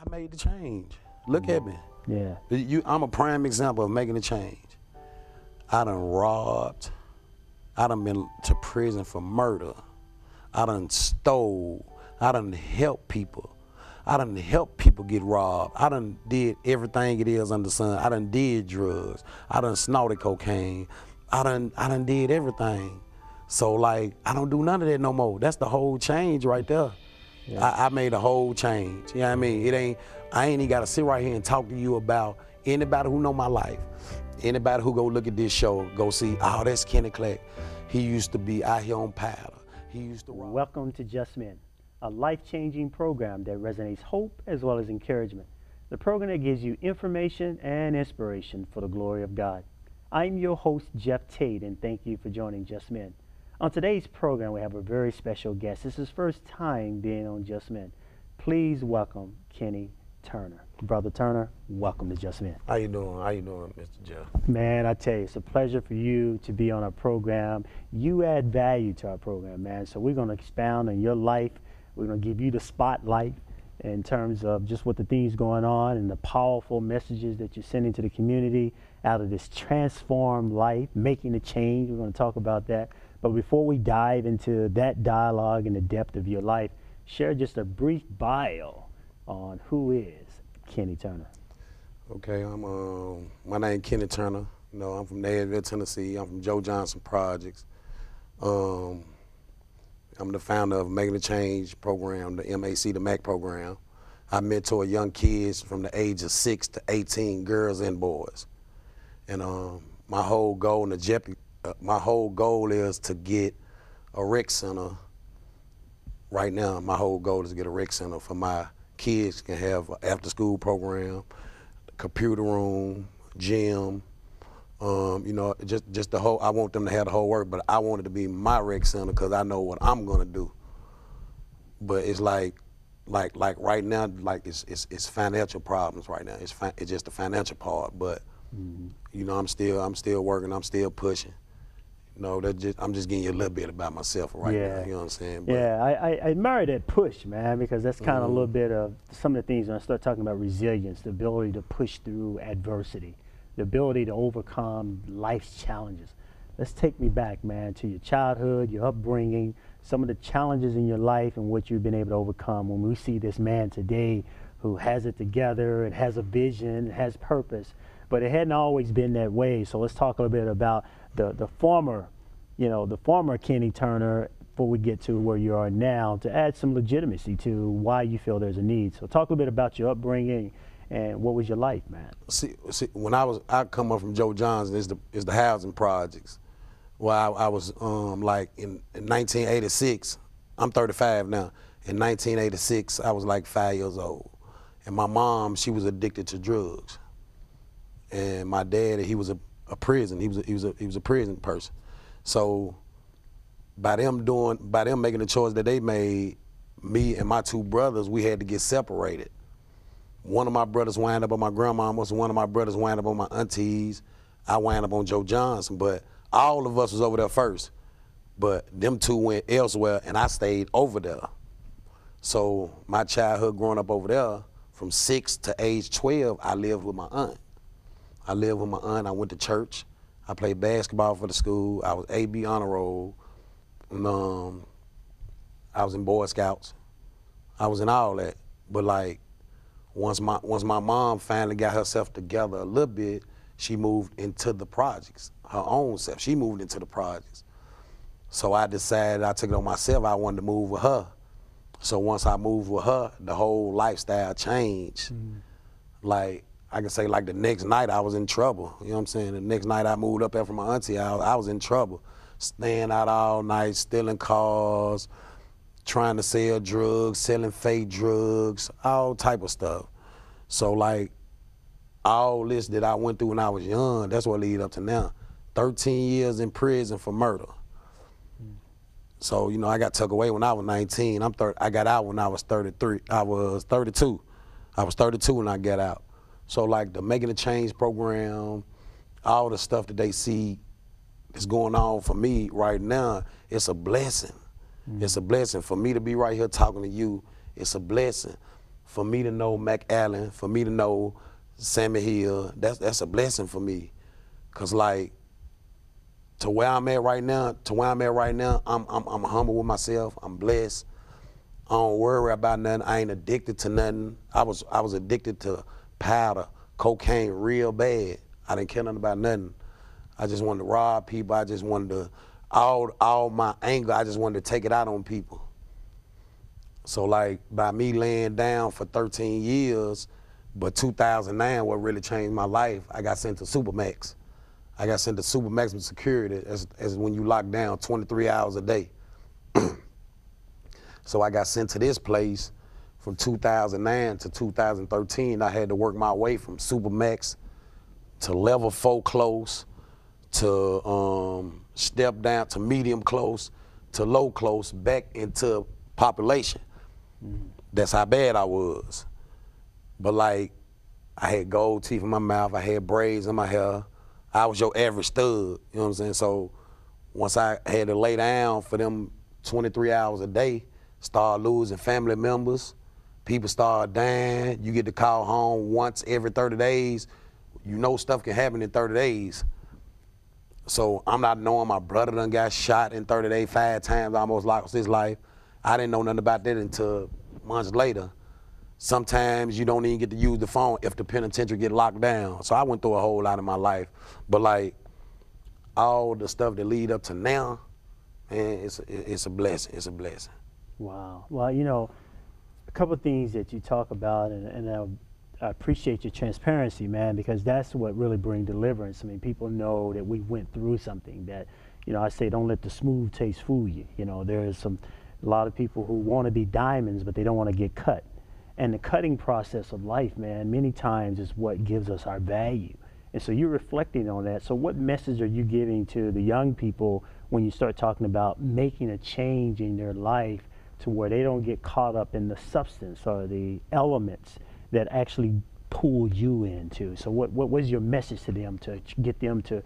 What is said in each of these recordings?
I made the change. Look at me. Yeah. I'm a prime example of making a change. I done robbed. I done been to prison for murder. I done stole. I done helped people. I done helped people get robbed. I done did everything it is under the sun. I done did drugs. I done snorted cocaine. I done did everything. So like, I don't do none of that no more. That's the whole change right there. Yeah. I made a whole change. You know what I mean? I ain't even gotta sit right here and talk to you about anybody who know my life. Anybody who go look at this show, go see, oh, that's Kenny Clack. He used to be out here on powder. He used to rob. Welcome to Just Men, a life-changing program that resonates hope as well as encouragement. The program that gives you information and inspiration for the glory of God. I'm your host, Jeff Tate, and thank you for joining Just Men. On today's program, we have a very special guest. This is his first time being on Just Men. Please welcome Kenny Turner. Brother Turner, welcome to Just Men. How you doing? How you doing, Mr. Jeff? Man, I tell you, it's a pleasure for you to be on our program. You add value to our program, man. So we're going to expound on your life. We're going to give you the spotlight in terms of just what the things going on and the powerful messages that you're sending to the community out of this transformed life, making a change. We're going to talk about that. But before we dive into that dialogue and the depth of your life, share just a brief bio on who is Kenny Turner. Okay, my name Kenny Turner. You know, I'm from Nashville, Tennessee. I'm from Joe Johnson Projects. I'm the founder of Making a Change program, the M.A.C, the M.A.C program. I mentor young kids from the age of 6 to 18, girls and boys. And my whole goal is to get a rec center. Right now, my whole goal is to get a rec center for my kids can have an after-school program, computer room, gym, you know, just the whole. I want them to have the whole work, but I want it to be my rec center because I know what I'm gonna do. But it's like right now, like it's financial problems right now. It's just the financial part, but you know, I'm still working. I'm still pushing. You know, I'm just getting you a little bit about myself right now. You know what I'm saying? But, yeah, I admire that push, man, because that's kind of a little bit of some of the things when I start talking about resilience, the ability to push through adversity, the ability to overcome life's challenges. Let's take me back, man, to your childhood, your upbringing, some of the challenges in your life and what you've been able to overcome. When we see this man today who has it together and has a vision and has purpose, but it hadn't always been that way. So let's talk a little bit about the former Kenny Turner before we get to where you are now, to add some legitimacy to why you feel there's a need. So talk a little bit about your upbringing and what was your life, man. See, when I come up from Joe Johnson, is the housing projects. Well, I was like in 1986. I'm 35 now. In 1986, I was like 5 years old, and my mom, she was addicted to drugs, and my dad, he was a prison. He was a prison person. So by them making the choice that they made, me and my two brothers, we had to get separated. One of my brothers wound up on my grandmama's, one of my brothers wound up on my aunties. I wound up on Joe Johnson, but all of us was over there first. But them two went elsewhere, and I stayed over there. So my childhood growing up over there, from 6 to age 12, I lived with my aunt. I went to church. I played basketball for the school. I was AB honor roll. And, I was in Boy Scouts. I was in all that. But like, once my mom finally got herself together a little bit, she moved into the projects, her own self. She moved into the projects. So I decided, I took it on myself, I wanted to move with her. So once I moved with her, the whole lifestyle changed. Like, I can say like the next night I was in trouble. You know what I'm saying? The next night I moved up there from my auntie, I was in trouble. Staying out all night, stealing cars, trying to sell drugs, selling fake drugs, all type of stuff. So like, all this that I went through when I was young, that's what lead up to now. 13 years in prison for murder. So, you know, I got tucked away when I was 19. I got out when I was 33. I was 32. I was 32 when I got out. So like the Making a Change program, all the stuff that they see that's going on for me right now, it's a blessing. It's a blessing for me to be right here talking to you. It's a blessing for me to know McAllen, for me to know Sammy Hill, that's a blessing for me. Cause like, to where I'm at right now, I'm humble with myself. I'm blessed. I don't worry about nothing. I ain't addicted to nothing. I was addicted to powder, cocaine real bad. I didn't care nothing about nothing. I just wanted to rob people. I just wanted to, all my anger, I just wanted to take it out on people. So like, by me laying down for 13 years, but 2009, what really changed my life, I got sent to Supermax. I got sent to Supermax with security, as when you lock down 23 hours a day. So I got sent to this place from 2009 to 2013. I had to work my way from Supermax to level 4 close, to step down to medium close, to low close, back into population. That's how bad I was. But like, I had gold teeth in my mouth, I had braids in my hair. I was your average stud, you know what I'm saying? So once I had to lay down for them 23 hours a day, start losing family members, people start dying, you get to call home once every 30 days, you know stuff can happen in 30 days. So I'm not knowing my brother done got shot in 30 days 5 times, almost lost his life. I didn't know nothing about that until months later. Sometimes you don't even get to use the phone if the penitentiary get locked down. So I went through a whole lot in my life. But like, all the stuff that lead up to now, man, it's a blessing, it's a blessing. Wow. Well, you know, a couple of things that you talk about, and I appreciate your transparency, man, because that's what really brings deliverance. I mean, people know that we went through something that, you know, I say don't let the smooth taste fool you. You know, there's a lot of people who want to be diamonds, but they don't want to get cut. And the cutting process of life, man, many times is what gives us our value. And so you're reflecting on that. So what message are you giving to the young people when you start talking about making a change in their life to where they don't get caught up in the substance or the elements that actually pull you into? So what was your message to them to get them to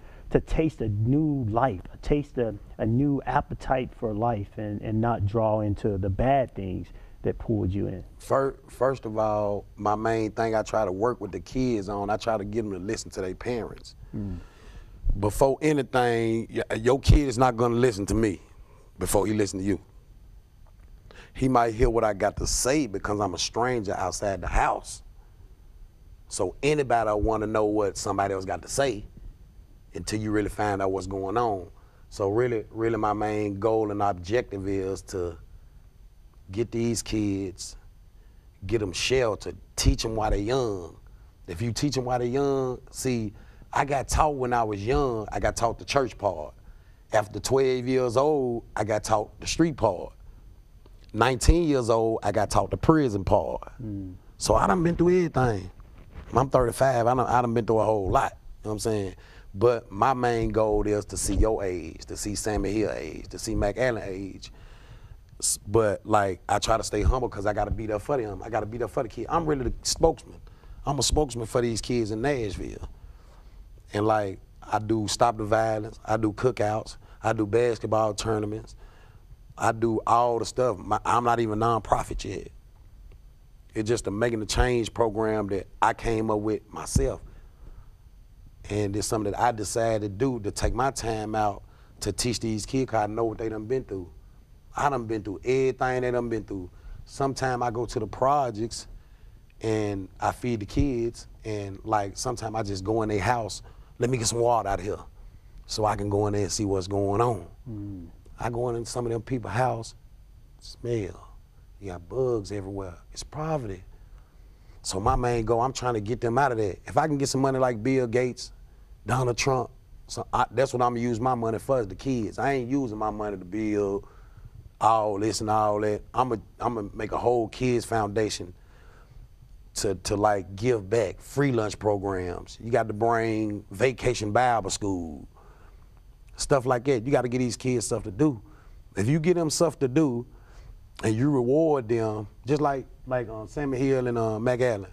taste a new life, taste a new appetite for life, and not draw into the bad things that pulled you in? First of all, my main thing I try to work with the kids on, I try to get them to listen to their parents. Before anything, your kid is not gonna listen to me before he listen to you. He might hear what I got to say because I'm a stranger outside the house. So anybody wanna know what somebody else got to say until you really find out what's going on. So really my main goal and objective is to get these kids, get them shelter, teach them while they're young. If you teach them while they're young, see, I got taught when I was young, I got taught the church part. After 12 years old, I got taught the street part. 19 years old, I got taught the prison part. So I done been through everything. I'm 35, I done been through a whole lot, you know what I'm saying? But my main goal is to see your age, to see Sammy Hill age, to see McAllen age. But like, I try to stay humble because I got to be there for them. I got to be there for the kids. I'm really the spokesman. I'm a spokesman for these kids in Nashville. And like, I do Stop the Violence, I do cookouts, I do basketball tournaments, I do all the stuff. I'm not even nonprofit yet. It's just a Making a Change program that I came up with myself. And it's something that I decided to do, to take my time out to teach these kids, because I know what they done been through. I done been through everything they done been through. Sometimes I go to the projects and I feed the kids, and like sometimes I just go in their house, let me get some water out of here so I can go in there and see what's going on. I go in some of them people's house, smell, you got bugs everywhere. It's poverty. So my main goal, I'm trying to get them out of there. If I can get some money like Bill Gates, Donald Trump, that's what I'm gonna use my money for, is the kids. I ain't using my money to build all this and all that. I'm gonna make a whole kids foundation to like give back, free lunch programs. You got to bring vacation Bible school, stuff like that. You got to get these kids stuff to do. If you get them stuff to do and you reward them, just like Sammy Hill and McAllen,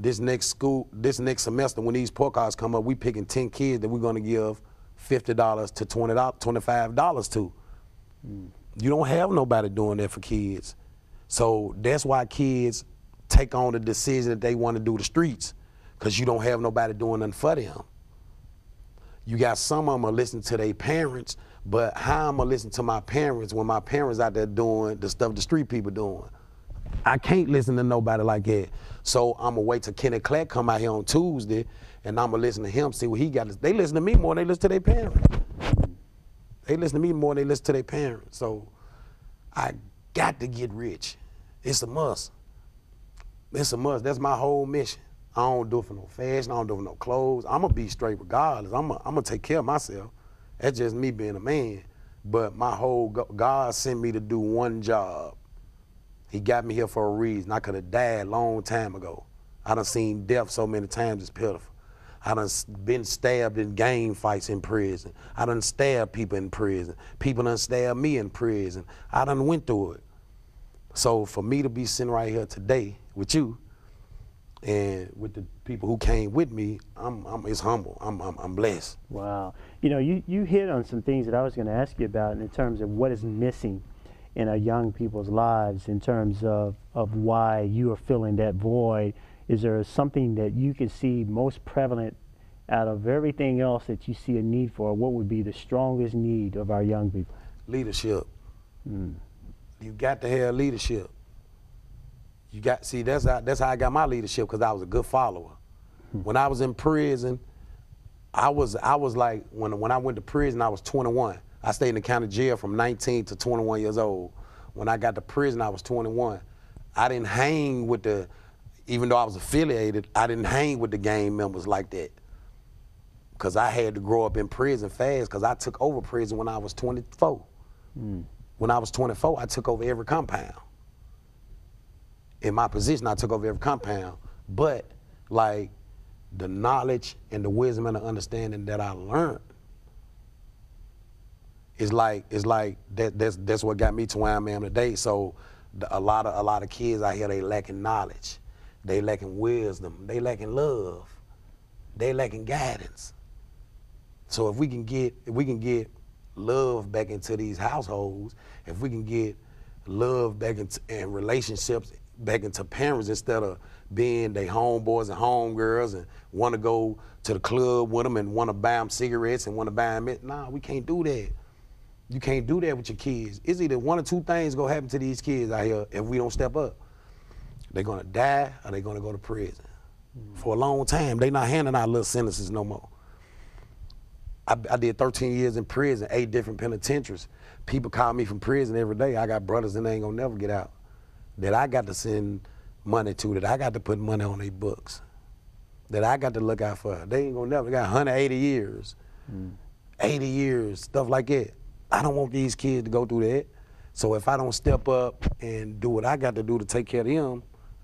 this next semester when these podcasts come up, we picking 10 kids that we're gonna give $50 to $20, $25 to. You don't have nobody doing that for kids. So that's why kids take on the decision that they want to do the streets because you don't have nobody doing nothing for them. You got some of them are listening to their parents, but how I'm gonna listen to my parents when my parents out there doing the stuff the street people doing? I can't listen to nobody like that. So I'm gonna wait till Clack come out here on Tuesday, and I'm gonna listen to him, see what he got. They listen to me more than they listen to their parents. They listen to me more than they listen to their parents. So I got to get rich. It's a must. It's a must. That's my whole mission. I don't do it for no fashion. I don't do it for no clothes. I'm gonna be straight regardless. I'm gonna take care of myself. That's just me being a man. But my whole God sent me to do one job. He got me here for a reason. I could have died a long time ago. I done seen death so many times it's pitiful. I done been stabbed in gang fights in prison. I done stabbed people in prison. People done stabbed me in prison. I done went through it. So for me to be sitting right here today with you and with the people who came with me, it's humble. I'm blessed. Wow. You know, you hit on some things that I was going to ask you about in terms of what is missing in our young people's lives in terms of why you are filling that void. Is there something that you can see most prevalent out of everything else that you see a need for? What would be the strongest need of our young people? Leadership. You got to have leadership. You got, see, that's how I got my leadership, because I was a good follower. When I was in prison, I was like, when I went to prison, I was 21. I stayed in the county jail from 19 to 21 years old. When I got to prison, I was 21. I didn't hang with even though I was affiliated, I didn't hang with the gang members like that. Because I had to grow up in prison fast, because I took over prison when I was 24. When I was 24, I took over every compound. In my position, I took over every compound. But like the knowledge and the wisdom and the understanding that I learned, it's like that's what got me to where I am today. So a lot of kids out here, they lacking knowledge, they lacking wisdom, they lacking love, they lacking guidance. So if we can get love back into these households, if we can get love back into and relationships back into parents, instead of being they homeboys and homegirls and want to go to the club with them and want to buy them cigarettes and want to buy them it. Nah, we can't do that. You can't do that with your kids. It's either one or two things gonna happen to these kids out here if we don't step up. They're gonna die or they're gonna go to prison. For a long time, they not handing out little sentences no more. I did 13 years in prison, 8 different penitentiaries. People call me from prison every day. I got brothers and they ain't gonna never get out, that I got to send money to, that I got to put money on their books, that I got to look out for. They ain't gonna never, they got 180 years, 80 years, stuff like that. I don't want these kids to go through that. So if I don't step up and do what I got to do to take care of them,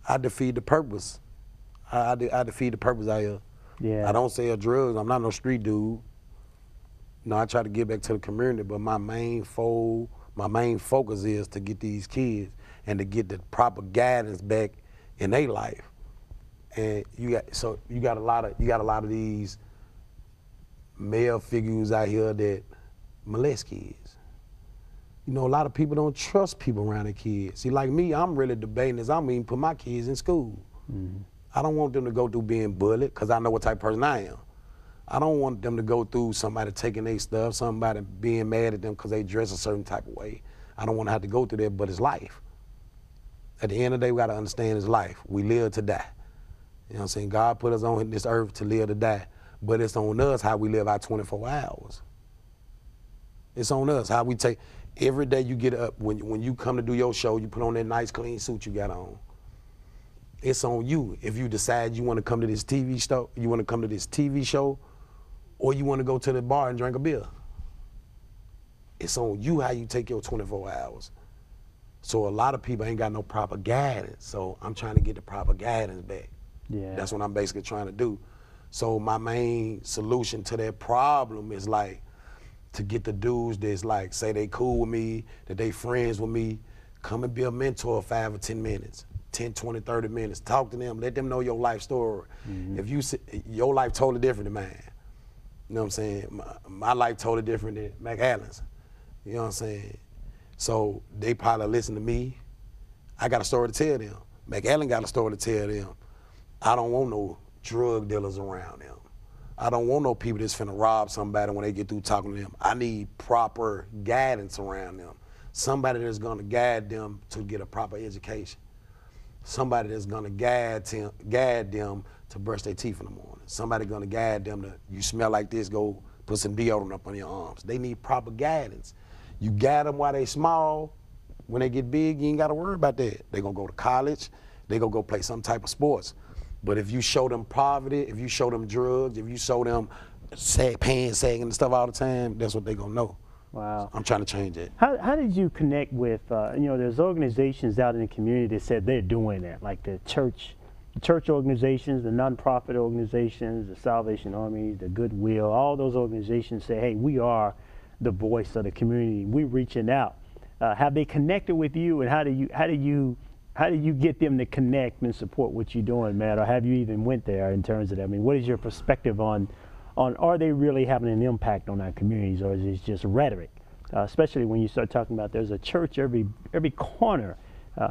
I defeat the purpose. I defeat the purpose out here. Yeah. I don't sell drugs. I'm not no street dude. No, I try to get back to the community, but my main focus is to get these kids and to get the proper guidance back in their life. And you got a lot of these male figures out here that molest kids. You know, a lot of people don't trust people around their kids. See, like me, I'm really debating this. I'm even put my kids in school. I don't want them to go through being bullied, because I know what type of person I am. I don't want them to go through somebody taking their stuff, somebody being mad at them because they dress a certain type of way. I don't want to have to go through that, but it's life. At the end of the day, we got to understand it's life. We live to die. You know what I'm saying? God put us on this earth to live to die, but it's on us how we live our 24 hours. It's on us how we take, every day you get up, when you come to do your show, you put on that nice clean suit you got on. It's on you. If you decide you want to come to this TV show, or you want to go to the bar and drink a beer. It's on you how you take your 24 hours. So a lot of people ain't got no proper guidance. So I'm trying to get the proper guidance back. Yeah. That's what I'm basically trying to do. So my main solution to that problem is like to get the dudes that's like, say they cool with me, that they friends with me, come and be a mentor 5 or 10 minutes. 10, 20, 30 minutes. Talk to them. Let them know your life story. If your life totally different than mine. You know what I'm saying? My life totally different than Mac Allen's. You know what I'm saying? So they probably listen to me. I got a story to tell them. McAllen got a story to tell them. I don't want no drug dealers around them. I don't want no people that's finna rob somebody when they get through talking to them. I need proper guidance around them. Somebody that's gonna guide them to get a proper education. Somebody that's gonna guide them to brush their teeth in the morning. Somebody gonna guide them to, you smell like this, go put some deodorant up on your arms. They need proper guidance. You guide them while they small. When they get big, you ain't gotta worry about that. They gonna go to college, they gonna go play some type of sports. But if you show them poverty, if you show them drugs, if you show them pants sagging and stuff all the time, that's what they gonna know. Wow. I'm trying to change that. How did you connect with, there's organizations out in the community that said they're doing that, like the church organizations, the nonprofit organizations, the Salvation Army, the Goodwill, all those organizations say, hey, we are the voice of the community. We're reaching out. Have they connected with you, and how do you get them to connect and support what you're doing, Matt? Or have you even went there in terms of that? I mean, what is your perspective on are they really having an impact on our communities, or is it just rhetoric? Especially when you start talking about there's a church every corner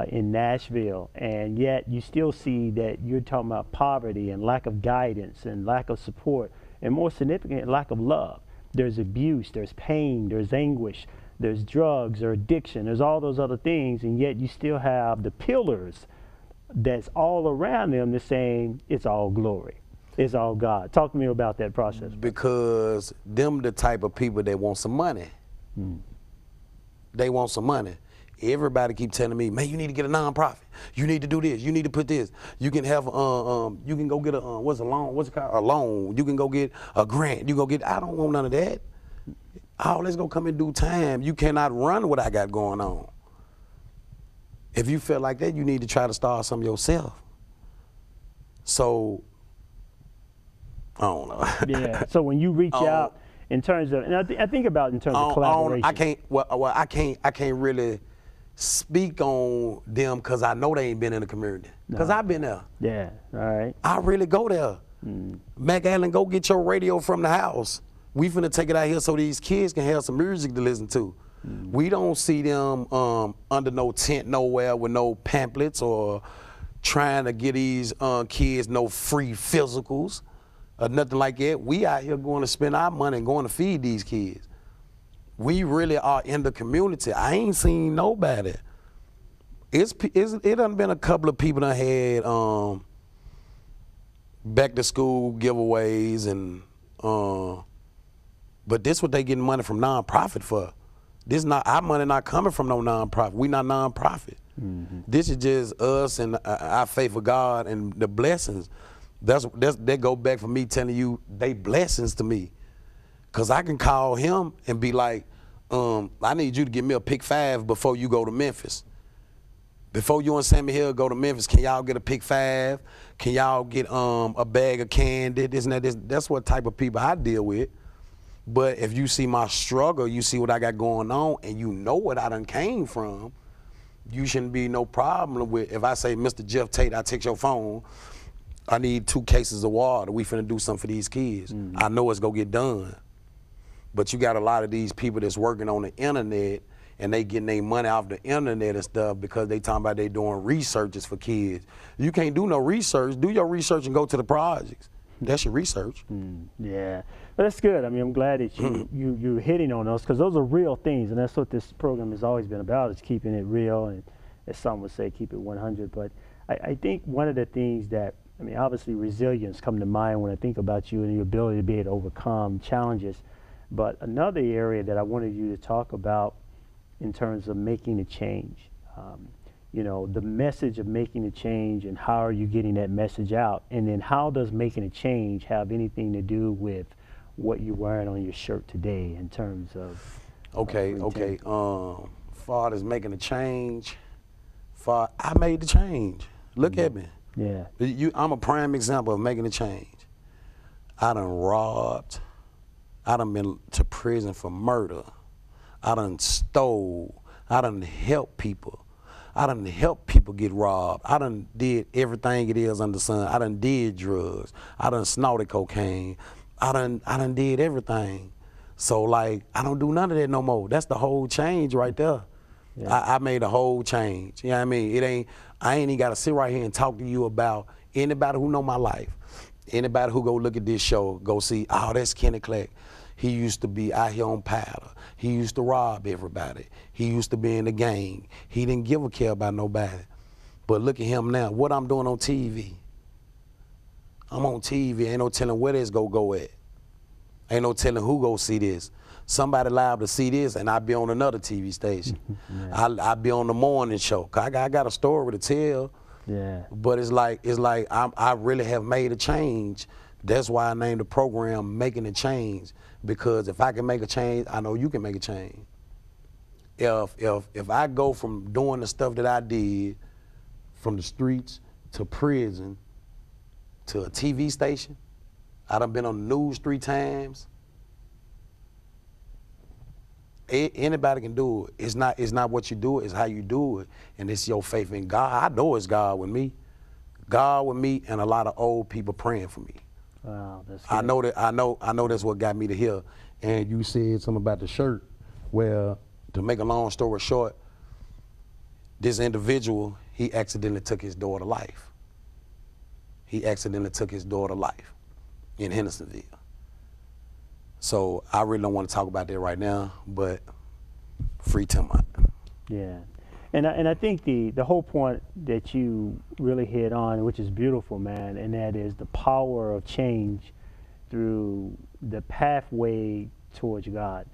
in Nashville, and yet you still see that you're talking about poverty and lack of guidance and lack of support, and more significant, lack of love. There's abuse, there's pain, there's anguish, there's drugs or addiction, there's all those other things, and yet you still have the pillars that's all around them that's saying it's all glory, it's all God. Talk to me about that process. Because them the type of people that want some money. They want some money. Everybody keep telling me, man, you need to get a nonprofit. You need to do this. You need to put this. You can have, you can go get a, what's a loan? What's it called? A loan. You can go get a grant. You go get, I don't want none of that. All that's gonna come in due time. You cannot run what I got going on. If you feel like that, you need to try to start something yourself. So, I don't know. Yeah. So when you reach out in terms of, and I think about in terms of collaboration. I can't really speak on them because I know they ain't been in the community. Because I've been there. Yeah. All right. I really go there. McAllen, go get your radio from the house. We finna take it out here so these kids can have some music to listen to. We don't see them under no tent nowhere with no pamphlets or trying to get these kids no free physicals or nothing like that. We out here going to spend our money and going to feed these kids. We really are in the community. I ain't seen nobody. It done been a couple of people that had back to school giveaways and but this what they getting money from nonprofit for. This not our money not coming from no nonprofit. We not nonprofit. This is just us and our faith of God and the blessings. That go back for me telling you they blessings to me. Cause I can call him and be like, I need you to give me a pick 5 before you go to Memphis. Before you and Sammy Hill go to Memphis, can y'all get a pick 5? Can y'all get a bag of candy? This and that. That's what type of people I deal with. But if you see my struggle, you see what I got going on, and you know what I done came from, you shouldn't be no problem with, if I say, Mr. Jeff Tate, I take your phone, I need 2 cases of water, we finna do something for these kids. I know it's gonna get done. But you got a lot of these people that's working on the internet, and they getting their money off the internet and stuff because they talking about they doing researches for kids. You can't do no research. Do your research and go to the projects. That's your research. Yeah, but that's good. I mean, I'm glad that you're hitting on those because those are real things, and that's what this program has always been about, is keeping it real, and as some would say, keep it 100. But I think one of the things that, I mean, obviously resilience come to mind when I think about you and your ability to be able to overcome challenges. But another area that I wanted you to talk about in terms of making a change, the message of making a change, and how are you getting that message out? And then how does making a change have anything to do with what you're wearing on your shirt today in terms of Okay. Far as making a change, I made the change. Look at me. Yeah. I'm a prime example of making a change. I done robbed. I done been to prison for murder. I done stole. I done helped people. I done helped people get robbed. I done did everything it is under the sun. I done did drugs. I done snorted cocaine. I done did everything. So like, I don't do none of that no more. That's the whole change right there. Yeah. I made a whole change. You know what I mean? I ain't even got to sit right here and talk to you about anybody who know my life. Anybody who go look at this show, go see, oh, that's Kenny Clack. He used to be out here on powder. He used to rob everybody. He used to be in the gang. He didn't give a care about nobody. But look at him now. What I'm doing on TV. I'm on TV. Ain't no telling where this go at. Ain't no telling who go see this. Somebody liable to see this, and I be on another TV station. Yeah. I be on the morning show. 'Cause I got a story to tell. Yeah. But it's like I really have made a change. That's why I named the program "Making a Change," because if I can make a change, I know you can make a change. If I go from doing the stuff that I did, from the streets to prison to a TV station, I done been on the news 3 times. Anybody can do it. It's not what you do, it's how you do it. And it's your faith in God. I know it's God with me. God with me and a lot of old people praying for me. Wow, that's good. I know that's what got me to here. And you said something about the shirt. Well, to make a long story short, this individual, he accidentally took his daughter life. He accidentally took his daughter life in Hendersonville. So I really don't want to talk about that right now, but free Timot. Yeah, and I think the whole point that you really hit on, which is beautiful, man, and that is the power of change through the pathway towards God.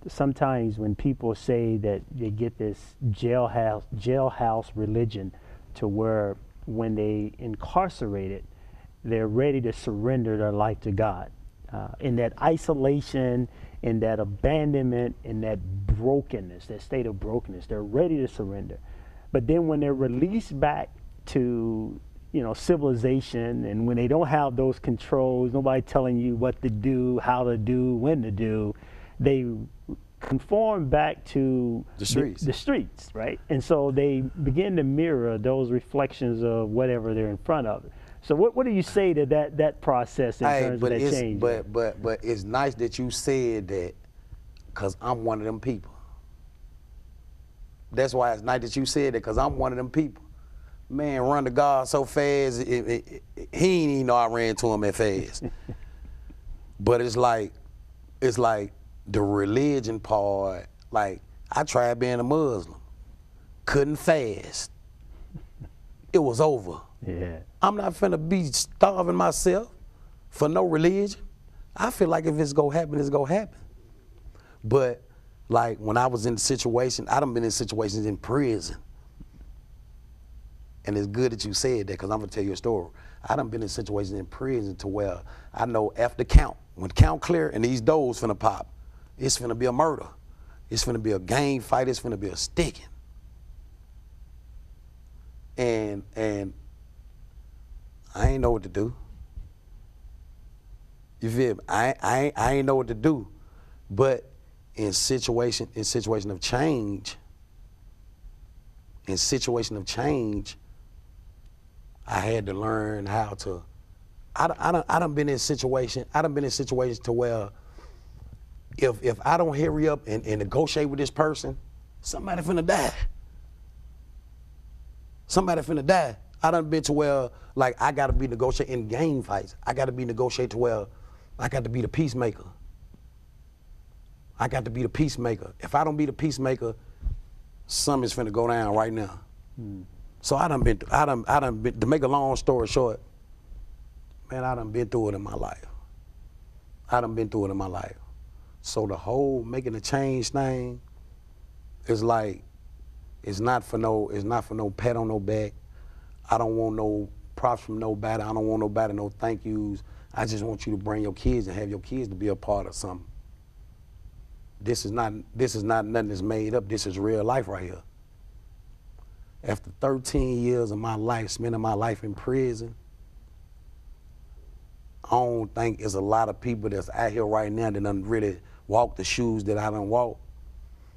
Sometimes when people say that they get this jailhouse religion, to where when they incarcerated, they're ready to surrender their life to God. In that isolation, in that abandonment, in that brokenness, that state of brokenness, they're ready to surrender. But then when they're released back to, civilization, and when they don't have those controls, nobody telling you what to do, how to do, when to do, they conform back to The streets. The streets, right? And so they begin to mirror those reflections of whatever they're in front of. So what do you say to that process in terms of that change? But it's nice that you said that, because I'm one of them people. That's why it's nice that you said that, because I'm one of them people. Man, run to God so fast, he ain't even know I ran to him that fast. But it's like the religion part, like I tried being a Muslim, couldn't fast. It was over. Yeah. I'm not finna be starving myself for no religion. I feel like if it's gonna happen, it's gonna happen. But like when I was in the situation, I done been in situations in prison. And it's good that you said that, because I'm gonna tell you a story. I done been in situations in prison to where I know after count, when count clear and these doors finna pop, it's finna be a murder. It's finna be a gang fight, it's finna be a sticking. And I ain't know what to do. You feel me? I ain't know what to do. But in situation of change, I had to learn how to. I done been in situations to where if I don't hurry up and negotiate with this person, somebody finna die. Somebody finna die. I done been to where, like, I gotta be negotiating in gang fights. I gotta be negotiating to where I got to be the peacemaker. I got to be the peacemaker. If I don't be the peacemaker, something's finna go down right now. So I done been, to make a long story short, man, I done been through it in my life. So the whole making a change thing is like, it's not for no pat on no back. I don't want no props from nobody. I don't want nobody no thank yous. I just want you to bring your kids and have your kids to be a part of something. This is not nothing that's made up. This is real life right here. After 13 years of my life, spending my life in prison, I don't think there's a lot of people that's out here right now that done really walk the shoes that I done walk.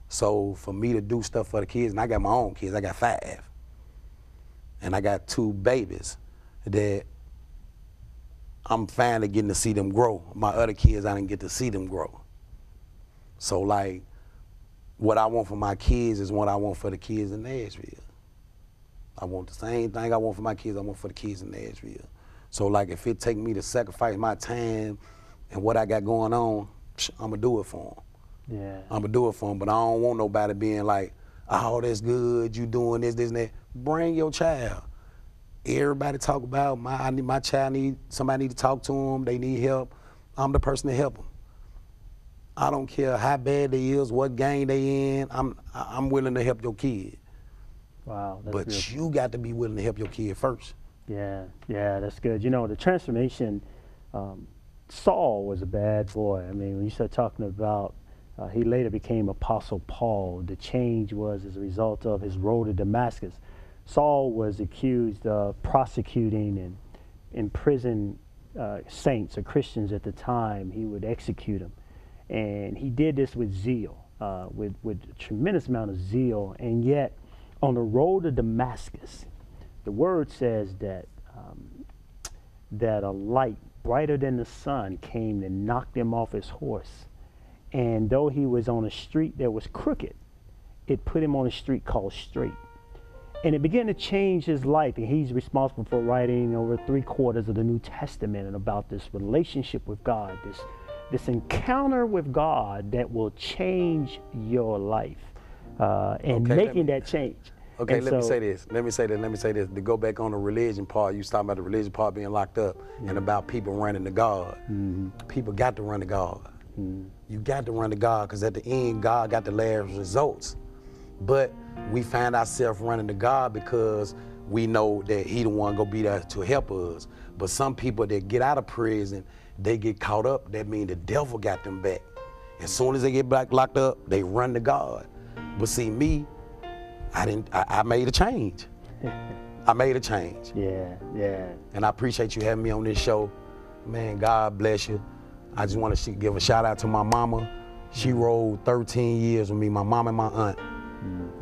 So for me to do stuff for the kids, and I got my own kids, I got 5. And I got 2 babies that I'm finally getting to see them grow. My other kids, I didn't get to see them grow. So like, what I want for my kids is what I want for the kids in Nashville. I want the same thing I want for my kids, I want for the kids in Nashville. So like if it take me to sacrifice my time and what I got going on, I'm gonna do it for them. Yeah. I'm gonna do it for them, but I don't want nobody being like, oh, that's good, you doing this, and that. Bring your child. Everybody talk about my child somebody need to talk to them, they need help. I'm the person to help them. I don't care how bad they is, what gang they in, I'm willing to help your kid. Wow. That's But beautiful. you got to be willing to help your kid first. Yeah, yeah, that's good. You know, the transformation, Saul was a bad boy. I mean, when you start talking about, he later became Apostle Paul. The change was as a result of his road to Damascus. Saul was accused of prosecuting and imprisoned saints or Christians at the time. He would execute them. And he did this with zeal, with a tremendous amount of zeal. And yet, on the road to Damascus, the word says that that a light brighter than the sun came and knocked him off his horse. And though he was on a street that was crooked, it put him on a street called straight. And it began to change his life. And he's responsible for writing over 3/4 of the New Testament and about this relationship with God, this encounter with God that will change your life, and Okay, making that change. Okay, And let me so- say this. To go back on the religion part, you was talking about the religion part being locked up and about people running to God. People got to run to God. You got to run to God because at the end, God got the last results. But we find ourselves running to God because we know that he the one gonna be there to help us. But some people that get out of prison, they get caught up. That means the devil got them back. As soon as they get back locked up, they run to God. But see me, I made a change. I made a change. Yeah, yeah. And I appreciate you having me on this show. Man, God bless you. I just want to give a shout out to my mama. She rode 13 years with me, my mom and my aunt.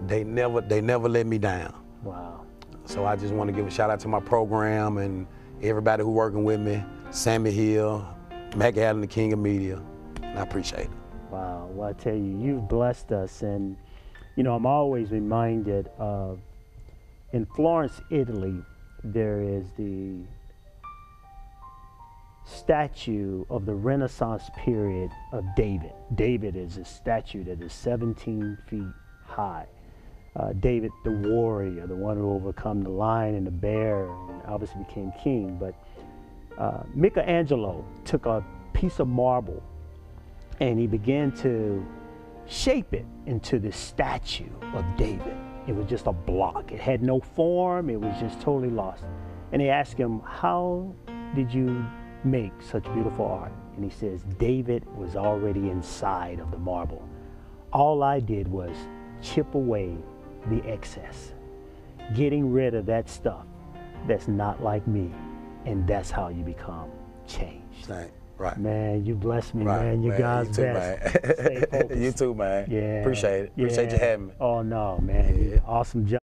They never let me down. Wow. So I just want to give a shout out to my program and everybody who working with me, Sammy Hill, M.A.C. Allen, the King of Media. And I appreciate it. Wow. Well, I tell you, you've blessed us. And, you know, I'm always reminded of, in Florence, Italy, there is the statue of the Renaissance period of David. David is a statue that is 17 feet high. David, the warrior, the one who overcome the lion and the bear, and obviously became king. But Michelangelo took a piece of marble and he began to shape it into the statue of David. It was just a block. It had no form. It was just totally lost. And they asked him, how did you make such beautiful art? And he says, David was already inside of the marble. All I did was chip away the excess, getting rid of that stuff that's not like me. And that's how you become changed. Right. Man, you bless me, Right, man. You man. God's You too, best. man. Stay focused. You too, man. Yeah. Appreciate it. Appreciate you having me. Oh, no, man. Yeah. Awesome job.